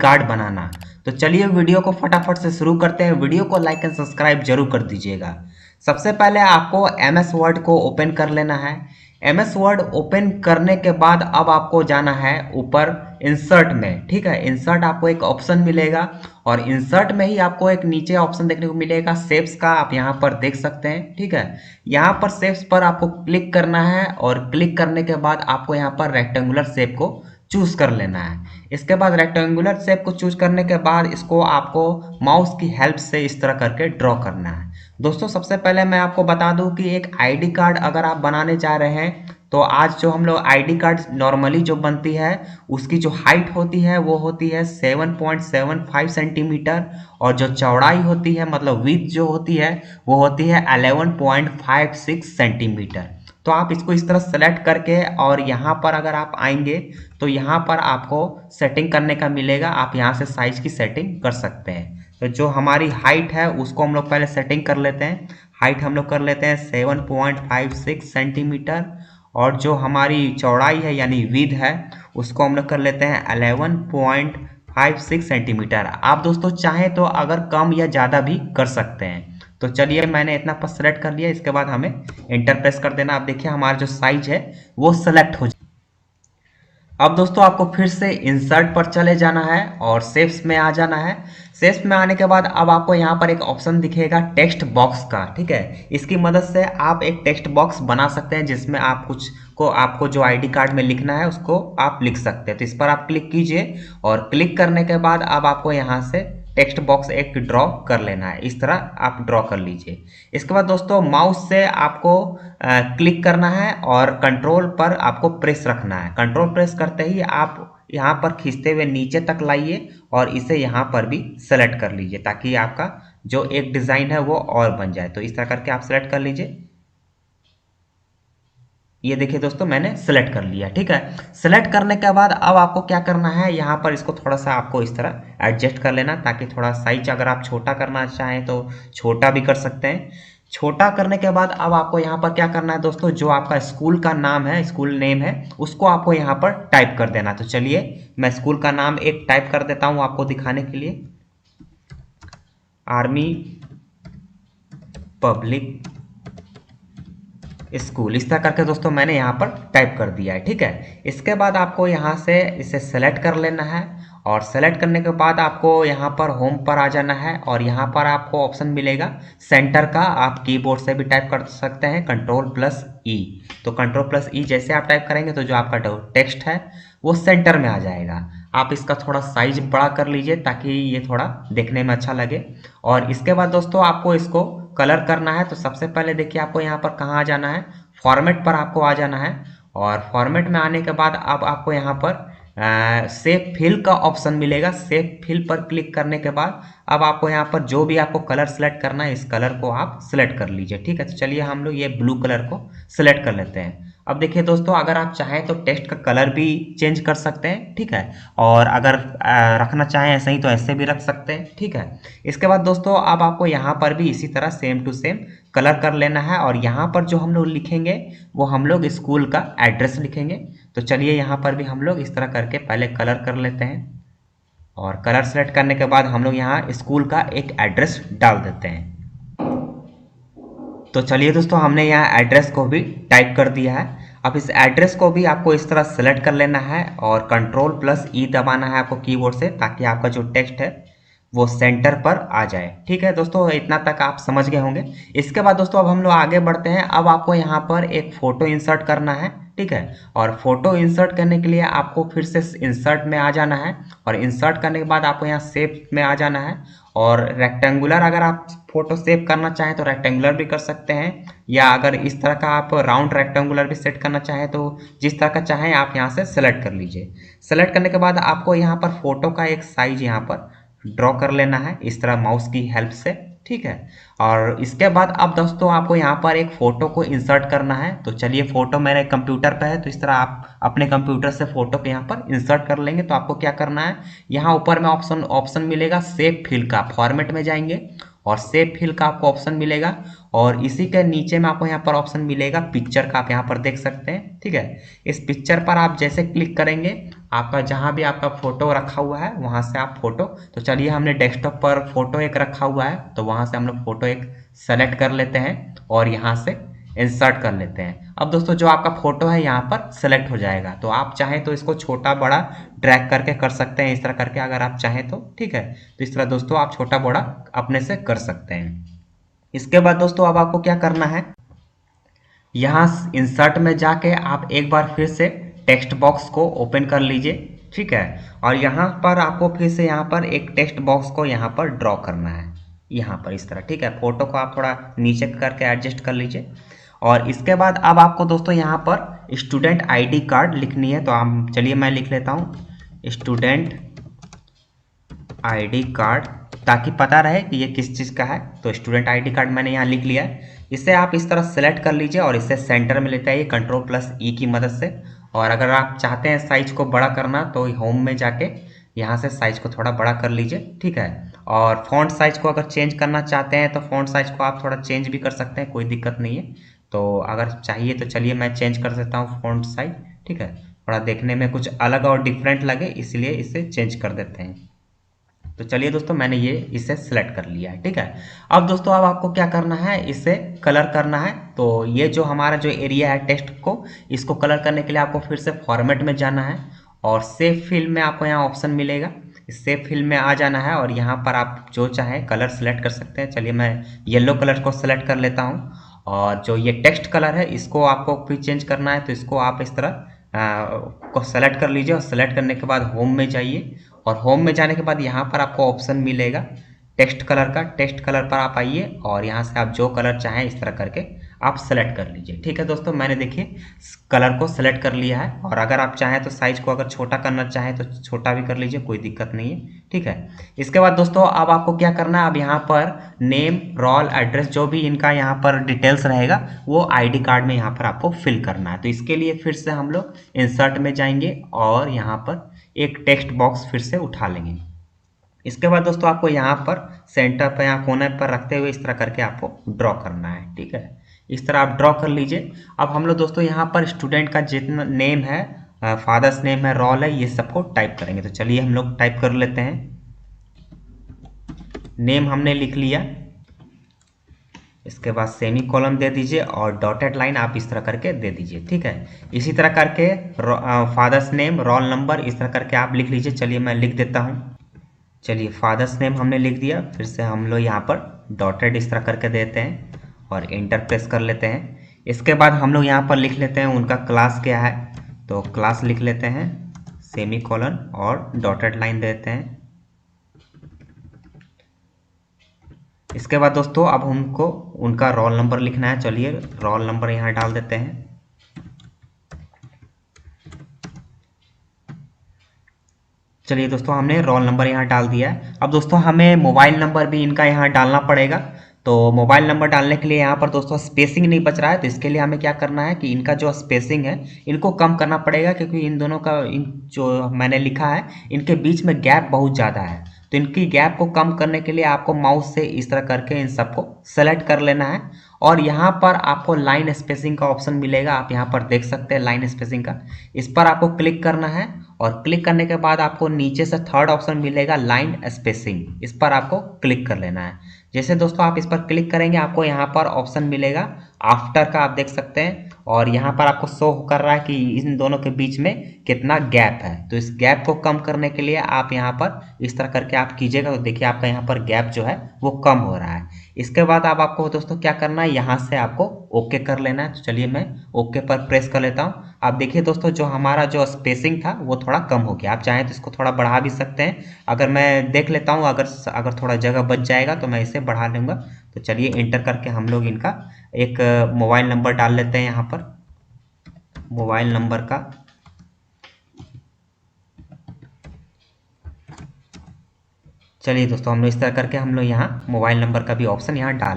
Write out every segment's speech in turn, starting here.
Card बनाना। तो चलिए video को फटाफट से शुरू करते हैं। वीडियो को लाइक एंड सब्सक्राइब जरूर कर दीजिएगा। सबसे पहले आपको एमएस वर्ड को ओपन कर लेना है। एमएस वर्ड ओपन करने के बाद अब आपको जाना है ऊपर इंसर्ट में। ठीक है, इंसर्ट आपको एक ऑप्शन मिलेगा और इंसर्ट में ही आपको एक नीचे ऑप्शन देखने को मिलेगा शेप्स का, आप यहाँ पर देख सकते हैं। ठीक है, यहाँ पर शेप्स पर आपको क्लिक करना है और क्लिक करने के बाद आपको यहाँ पर रेक्टेंगुलर शेप को चूज कर लेना है। इसके बाद रेक्टेंगुलर शेप को चूज करने के बाद इसको आपको माउस की हेल्प से इस तरह करके ड्रॉ करना है। दोस्तों सबसे पहले मैं आपको बता दूं कि एक आईडी कार्ड अगर आप बनाने जा रहे हैं तो आज जो हम लोग आईडी कार्ड नॉर्मली जो बनती है उसकी जो हाइट होती है वो होती है 7.75 सेंटीमीटर और जो चौड़ाई होती है मतलब विड्थ जो होती है वो होती है 11.56 सेंटीमीटर। तो आप इसको इस तरह सेलेक्ट करके और यहाँ पर अगर आप आएंगे तो यहाँ पर आपको सेटिंग करने का मिलेगा, आप यहाँ से साइज की सेटिंग कर सकते हैं। तो जो हमारी हाइट है उसको हम लोग पहले सेटिंग कर लेते हैं। हाइट हम लोग कर लेते हैं 7.56 सेंटीमीटर और जो हमारी चौड़ाई है यानी विड्थ है उसको हम लोग कर लेते हैं 11.56 सेंटीमीटर। आप दोस्तों चाहें तो अगर कम या ज़्यादा भी कर सकते हैं। तो चलिए मैंने इतना पर सेलेक्ट कर लिया। इसके बाद हमें एंटर प्रेस कर देना। आप देखिए हमारा जो साइज है वो सेलेक्ट हो जाए। अब दोस्तों आपको फिर से इंसर्ट पर चले जाना है और शेप्स में आ जाना है। शेप्स में आने के बाद अब आपको यहाँ पर एक ऑप्शन दिखेगा टेक्स्ट बॉक्स का। ठीक है, इसकी मदद से आप एक टेक्स्ट बॉक्स बना सकते हैं जिसमें आप कुछ को आपको जो आईडी कार्ड में लिखना है उसको आप लिख सकते हैं। तो इस पर आप क्लिक कीजिए और क्लिक करने के बाद अब आपको यहाँ से टेक्स्ट बॉक्स एक ड्रॉ कर लेना है। इस तरह आप ड्रॉ कर लीजिए। इसके बाद दोस्तों माउस से आपको क्लिक करना है और कंट्रोल पर आपको प्रेस रखना है। कंट्रोल प्रेस करते ही आप यहाँ पर खींचते हुए नीचे तक लाइए और इसे यहाँ पर भी सेलेक्ट कर लीजिए ताकि आपका जो एक डिज़ाइन है वो और बन जाए। तो इस तरह करके आप सेलेक्ट कर लीजिए। ये देखिए दोस्तों मैंने सेलेक्ट कर लिया। ठीक है, सेलेक्ट करने के बाद अब आपको क्या करना है, यहाँ पर इसको थोड़ा सा आपको इस तरह एडजस्ट कर लेना ताकि थोड़ा साइज अगर आप छोटा करना चाहें तो छोटा भी कर सकते हैं। छोटा करने के बाद अब आपको यहाँ पर क्या करना है दोस्तों, जो आपका स्कूल का नाम है, स्कूल नेम है, उसको आपको यहाँ पर टाइप कर देना। तो चलिए मैं स्कूल का नाम एक टाइप कर देता हूँ आपको दिखाने के लिए, आर्मी पब्लिक स्कूल। इस तरह करके दोस्तों मैंने यहाँ पर टाइप कर दिया है। ठीक है, इसके बाद आपको यहाँ से इसे सेलेक्ट कर लेना है और सेलेक्ट करने के बाद आपको यहाँ पर होम पर आ जाना है और यहाँ पर आपको ऑप्शन मिलेगा सेंटर का। आप कीबोर्ड से भी टाइप कर सकते हैं Ctrl+E। तो Ctrl+E जैसे आप टाइप करेंगे तो जो आपका टेक्स्ट है वो सेंटर में आ जाएगा। आप इसका थोड़ा साइज बड़ा कर लीजिए ताकि ये थोड़ा देखने में अच्छा लगे। और इसके बाद दोस्तों आपको इसको कलर करना है। तो सबसे पहले देखिए आपको यहाँ पर कहाँ आ जाना है, फॉर्मेट पर आपको आ जाना है और फॉर्मेट में आने के बाद अब आपको यहाँ पर सेव फिल का ऑप्शन मिलेगा। सेव फिल पर क्लिक करने के बाद अब आपको यहाँ पर जो भी आपको कलर सेलेक्ट करना है इस कलर को आप सेलेक्ट कर लीजिए। ठीक है, तो चलिए हम लोग ये ब्लू कलर को सेलेक्ट कर लेते हैं। अब देखिए दोस्तों अगर आप चाहें तो टेक्स्ट का कलर भी चेंज कर सकते हैं। ठीक है, और अगर रखना चाहें ऐसे ही तो ऐसे भी रख सकते हैं। ठीक है, इसके बाद दोस्तों अब आपको यहाँ पर भी इसी तरह सेम टू सेम कलर कर लेना है और यहाँ पर जो हम लोग लिखेंगे वो हम लोग स्कूल का एड्रेस लिखेंगे। तो चलिए यहाँ पर भी हम लोग इस तरह करके पहले कलर कर लेते हैं और कलर सेलेक्ट करने के बाद हम लोग यहाँ स्कूल का एक एड्रेस डाल देते हैं। तो चलिए दोस्तों हमने यहाँ एड्रेस को भी टाइप कर दिया है। अब इस एड्रेस को भी आपको इस तरह सेलेक्ट कर लेना है और Ctrl+E दबाना है आपको कीबोर्ड से ताकि आपका जो टेक्स्ट है वो सेंटर पर आ जाए। ठीक है दोस्तों, इतना तक आप समझ गए होंगे। इसके बाद दोस्तों अब हम लोग आगे बढ़ते हैं। अब आपको यहाँ पर एक फ़ोटो इंसर्ट करना है। ठीक है, और फोटो इंसर्ट करने के लिए आपको फिर से इंसर्ट में आ जाना है और इंसर्ट करने के बाद आपको यहाँ शेप में आ जाना है और रेक्टेंगुलर अगर आप फोटो सेव करना चाहें तो रेक्टेंगुलर भी कर सकते हैं या अगर इस तरह का आप राउंड रेक्टेंगुलर भी सेट करना चाहें तो जिस तरह का चाहें आप यहाँ से सेलेक्ट कर लीजिए। सेलेक्ट करने के बाद आपको यहाँ पर फोटो का एक साइज यहाँ पर ड्रॉ कर लेना है इस तरह माउस की हेल्प से। ठीक है, और इसके बाद अब दोस्तों आपको यहाँ पर एक फ़ोटो को इंसर्ट करना है। तो चलिए फ़ोटो मेरे कंप्यूटर पे है तो इस तरह आप अपने कंप्यूटर से फ़ोटो को यहाँ पर इंसर्ट कर लेंगे। तो आपको क्या करना है, यहाँ ऊपर में ऑप्शन मिलेगा सेव फिल का, फॉर्मेट में जाएंगे और सेव फिल का आपको ऑप्शन मिलेगा और इसी के नीचे में आपको यहाँ पर ऑप्शन मिलेगा पिक्चर का, आप यहाँ पर देख सकते हैं। ठीक है, इस पिक्चर पर आप जैसे क्लिक करेंगे आपका जहाँ भी आपका फ़ोटो रखा हुआ है वहाँ से आप फ़ोटो, तो चलिए हमने डेस्कटॉप पर फ़ोटो एक रखा हुआ है तो वहाँ से हम लोग फ़ोटो एक सेलेक्ट कर लेते हैं और यहाँ से इंसर्ट कर लेते हैं। अब दोस्तों जो आपका फ़ोटो है यहाँ पर सेलेक्ट हो जाएगा, तो आप चाहें तो इसको छोटा बड़ा ड्रैग करके कर सकते हैं, इस तरह करके अगर आप चाहें तो, ठीक है। तो इस तरह दोस्तों आप छोटा बड़ा अपने से कर सकते हैं। इसके बाद दोस्तों अब आपको क्या करना है, यहाँ इंसर्ट में जाके आप एक बार फिर से टेक्स्ट बॉक्स को ओपन कर लीजिए, ठीक है। और यहाँ पर आपको फिर से यहाँ पर एक टेक्स्ट बॉक्स को यहाँ पर ड्रॉ करना है, यहाँ पर इस तरह, ठीक है। फोटो को आप थोड़ा नीचे करके एडजस्ट कर लीजिए। और इसके बाद अब आपको दोस्तों यहाँ पर स्टूडेंट आईडी कार्ड लिखनी है, तो हम चलिए मैं लिख लेता हूँ स्टूडेंट आईडी कार्ड, ताकि पता रहे कि ये किस चीज़ का है। तो स्टूडेंट आईडी कार्ड मैंने यहाँ लिख लिया है। इसे आप इस तरह सेलेक्ट कर लीजिए और इसे सेंटर में लेते आइए Ctrl+E की मदद से। और अगर आप चाहते हैं साइज को बड़ा करना तो होम में जाके यहाँ से साइज को थोड़ा बड़ा कर लीजिए, ठीक है। और फॉन्ट साइज को अगर चेंज करना चाहते हैं तो फॉन्ट साइज को आप थोड़ा चेंज भी कर सकते हैं, कोई दिक्कत नहीं है। तो अगर चाहिए तो चलिए मैं चेंज कर देता हूँ फॉन्ट साइज, ठीक है। थोड़ा देखने में कुछ अलग और डिफरेंट लगे इसलिए इसे चेंज कर देते हैं। तो चलिए दोस्तों मैंने ये इसे सिलेक्ट कर लिया है, ठीक है। अब दोस्तों अब आपको क्या करना है, इसे कलर करना है। तो ये जो हमारा जो एरिया है टेक्स्ट को, इसको कलर करने के लिए आपको फिर से फॉर्मेट में जाना है और सेव फिल में आपको यहाँ ऑप्शन मिलेगा, इस सेव फिल में आ जाना है और यहाँ पर आप जो चाहें कलर सेलेक्ट कर सकते हैं। चलिए मैं येलो कलर को सेलेक्ट कर लेता हूँ। और जो ये टेक्स्ट कलर है इसको आपको फिर चेंज करना है, तो इसको आप इस तरह को सेलेक्ट कर लीजिए और सेलेक्ट करने के बाद होम में जाइए। और होम में जाने के बाद यहाँ पर आपको ऑप्शन मिलेगा टेक्स्ट कलर का, टेक्स्ट कलर पर आप आइए और यहाँ से आप जो कलर चाहें इस तरह करके आप सेलेक्ट कर लीजिए, ठीक है दोस्तों। मैंने देखिए कलर को सेलेक्ट कर लिया है। और अगर आप चाहें तो साइज को अगर छोटा करना चाहें तो छोटा भी कर लीजिए, कोई दिक्कत नहीं है, ठीक है। इसके बाद दोस्तों अब आपको क्या करना है, अब यहाँ पर नेम, रोल, एड्रेस, जो भी इनका यहाँ पर डिटेल्स रहेगा वो आईडी कार्ड में यहाँ पर आपको फिल करना है। तो इसके लिए फिर से हम लोग इंसर्ट में जाएंगे और यहाँ पर एक टेक्स्ट बॉक्स फिर से उठा लेंगे। इसके बाद दोस्तों आपको यहाँ पर सेंटर पर, यहाँ कोने पर रखते हुए इस तरह करके आपको ड्रॉ करना है, ठीक है। इस तरह आप ड्रॉ कर लीजिए। अब हम लोग दोस्तों यहाँ पर स्टूडेंट का जितना नेम है, फादर्स नेम है, रोल है, ये सबको टाइप करेंगे। तो चलिए हम लोग टाइप कर लेते हैं। नेम हमने लिख लिया, इसके बाद सेमी कॉलम दे दीजिए और डॉटेड लाइन आप इस तरह करके दे दीजिए, ठीक है। इसी तरह करके फादर्स नेम, रोल नंबर, इस तरह करके आप लिख लीजिए। चलिए मैं लिख देता हूँ। चलिए फादर्स नेम हमने लिख दिया, फिर से हम लोग यहाँ पर डॉटेड इस तरह करके देते हैं और इंटर प्रेस कर लेते हैं। इसके बाद हम लोग यहाँ पर लिख लेते हैं उनका क्लास क्या है, तो क्लास लिख लेते हैं, सेमी कॉलन और डॉटेड लाइन देते हैं। इसके बाद दोस्तों अब हमको उनका रोल नंबर लिखना है। चलिए रोल नंबर यहाँ डाल देते हैं। चलिए दोस्तों हमने रोल नंबर यहाँ डाल दिया है। अब दोस्तों हमें मोबाइल नंबर भी इनका यहाँ डालना पड़ेगा। तो मोबाइल नंबर डालने के लिए यहाँ पर दोस्तों स्पेसिंग नहीं बच रहा है, तो इसके लिए हमें क्या करना है कि इनका जो स्पेसिंग है इनको कम करना पड़ेगा, क्योंकि इन दोनों का इन जो मैंने लिखा है इनके बीच में गैप बहुत ज़्यादा है। तो इनकी गैप को कम करने के लिए आपको माउस से इस तरह करके इन सबको सेलेक्ट कर लेना है। और यहाँ पर आपको लाइन स्पेसिंग का ऑप्शन मिलेगा, आप यहाँ पर देख सकते हैं लाइन स्पेसिंग का, इस पर आपको क्लिक करना है। और क्लिक करने के बाद आपको नीचे से थर्ड ऑप्शन मिलेगा लाइन स्पेसिंग, इस पर आपको क्लिक कर लेना है। जैसे दोस्तों आप इस पर क्लिक करेंगे आपको यहाँ पर ऑप्शन मिलेगा आफ्टर का, आप देख सकते हैं। और यहाँ पर आपको शो कर रहा है कि इन दोनों के बीच में कितना गैप है। तो इस गैप को कम करने के लिए आप यहाँ पर इस तरह करके आप कीजिएगा, तो देखिए आपका यहाँ पर गैप जो है वो कम हो रहा है। इसके बाद अब आपको दोस्तों क्या करना है, यहाँ से आपको ओके कर लेना है। तो चलिए मैं ओके पर प्रेस कर लेता हूँ। आप देखिए दोस्तों जो हमारा जो स्पेसिंग था वो थोड़ा कम हो गया। आप चाहें तो इसको थोड़ा बढ़ा भी सकते हैं। अगर मैं देख लेता हूँ, अगर थोड़ा जगह बच जाएगा तो मैं इसे बढ़ा लूँगा। तो चलिए इंटर करके हम लोग इनका एक मोबाइल नंबर डाल लेते हैं। यहाँ पर मोबाइल नंबर का चलिए दोस्तों हम लोग इस तरह करके हम लोग यहाँ मोबाइल नंबर का भी ऑप्शन यहाँ डाल।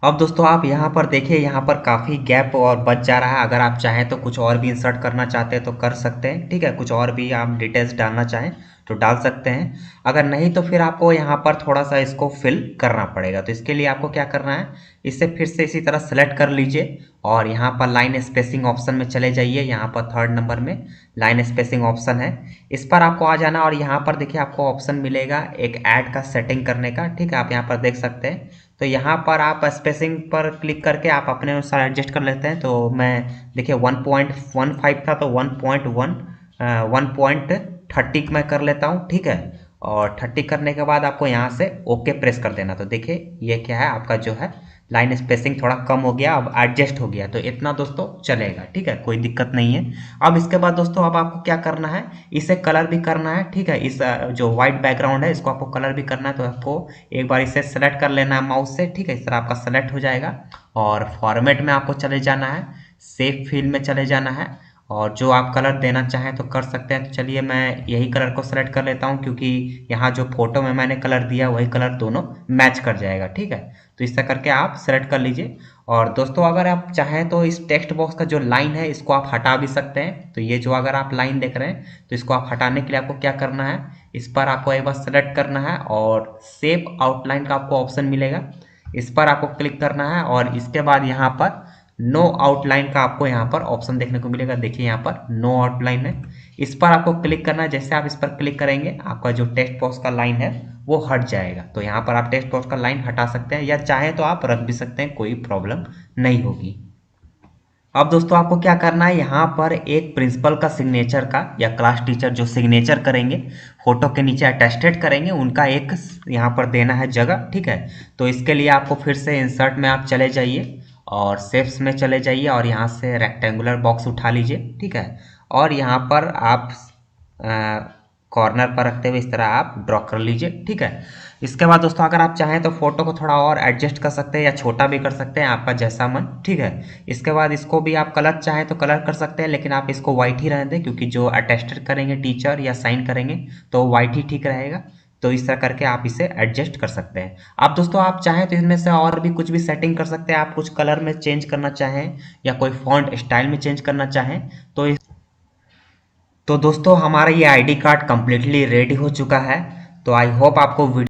अब दोस्तों आप यहाँ पर देखिए यहाँ पर काफ़ी गैप और बच जा रहा है। अगर आप चाहें तो कुछ और भी इंसर्ट करना चाहते हैं तो कर सकते हैं, ठीक है। कुछ और भी आप डिटेल्स डालना चाहें तो डाल सकते हैं। अगर नहीं तो फिर आपको यहाँ पर थोड़ा सा इसको फिल करना पड़ेगा। तो इसके लिए आपको क्या करना है, इसे फिर से इसी तरह सेलेक्ट कर लीजिए और यहाँ पर लाइन स्पेसिंग ऑप्शन में चले जाइए। यहाँ पर 3rd नंबर में लाइन स्पेसिंग ऑप्शन है, इस पर आपको आ जाना और यहाँ पर देखिए आपको ऑप्शन मिलेगा एक ऐड का सेटिंग करने का। ठीक है, आप यहाँ पर देख सकते हैं। तो यहाँ पर आप स्पेसिंग पर क्लिक करके आप अपने अनुसार एडजस्ट कर लेते हैं। तो मैं देखिए 1.15 था तो 1.30 मैं कर लेता हूँ। ठीक है, और 30 करने के बाद आपको यहाँ से ओके प्रेस कर देना। तो देखिए ये क्या है, आपका जो है लाइन स्पेसिंग थोड़ा कम हो गया, अब एडजस्ट हो गया। तो इतना दोस्तों चलेगा। ठीक है, कोई दिक्कत नहीं है। अब इसके बाद दोस्तों अब आपको क्या करना है, इसे कलर भी करना है। ठीक है, इस जो व्हाइट बैकग्राउंड है इसको आपको कलर भी करना है। तो आपको एक बार इसे सेलेक्ट कर लेना है माउस से। ठीक है, इस तरह आपका सेलेक्ट हो जाएगा और फॉर्मेट में आपको चले जाना है, सेव फिल में चले जाना है और जो आप कलर देना चाहें तो कर सकते हैं। तो चलिए मैं यही कलर को सेलेक्ट कर लेता हूं क्योंकि यहाँ जो फोटो में मैंने कलर दिया वही कलर दोनों मैच कर जाएगा। ठीक है, तो इस तरह करके आप सेलेक्ट कर लीजिए। और दोस्तों अगर आप चाहें तो इस टेक्स्ट बॉक्स का जो लाइन है इसको आप हटा भी सकते हैं। तो ये जो अगर आप लाइन देख रहे हैं तो इसको आप हटाने के लिए आपको क्या करना है, इस पर आपको एक बार सेलेक्ट करना है और सेव आउटलाइन का आपको ऑप्शन मिलेगा, इस पर आपको क्लिक करना है और इसके बाद यहाँ पर नो आउटलाइन का आपको यहाँ पर ऑप्शन देखने को मिलेगा। देखिए यहाँ पर नो आउटलाइन है, इस पर आपको क्लिक करना है। जैसे आप इस पर क्लिक करेंगे आपका जो टेक्स्ट बॉक्स का लाइन है वो हट जाएगा। तो यहाँ पर आप टेक्स्ट बॉक्स का लाइन हटा सकते हैं या चाहे तो आप रख भी सकते हैं, कोई प्रॉब्लम नहीं होगी। अब दोस्तों आपको क्या करना है, यहाँ पर एक प्रिंसिपल का सिग्नेचर का या क्लास टीचर जो सिग्नेचर करेंगे फोटो के नीचे अटेस्टेड करेंगे उनका एक यहाँ पर देना है जगह। ठीक है, तो इसके लिए आपको फिर से इंसर्ट में आप चले जाइए और शेप्स में चले जाइए और यहाँ से रेक्टेंगुलर बॉक्स उठा लीजिए। ठीक है, और यहाँ पर आप कॉर्नर पर रखते हुए इस तरह आप ड्रॉ कर लीजिए। ठीक है, इसके बाद दोस्तों अगर आप चाहें तो फोटो को थोड़ा और एडजस्ट कर सकते हैं या छोटा भी कर सकते हैं, आपका जैसा मन। ठीक है, इसके बाद इसको भी आप कलर चाहें तो कलर कर सकते हैं, लेकिन आप इसको वाइट ही रहने दें क्योंकि जो अटेस्टेड करेंगे टीचर या साइन करेंगे तो वाइट ही ठीक रहेगा। तो इस तरह करके आप इसे एडजस्ट कर सकते हैं। आप दोस्तों आप चाहें तो इसमें से और भी कुछ भी सेटिंग कर सकते हैं। आप कुछ कलर में चेंज करना चाहें या कोई फॉन्ट स्टाइल में चेंज करना चाहें तो दोस्तों हमारा ये आईडी कार्ड कंप्लीटली रेडी हो चुका है। तो आई होप आपको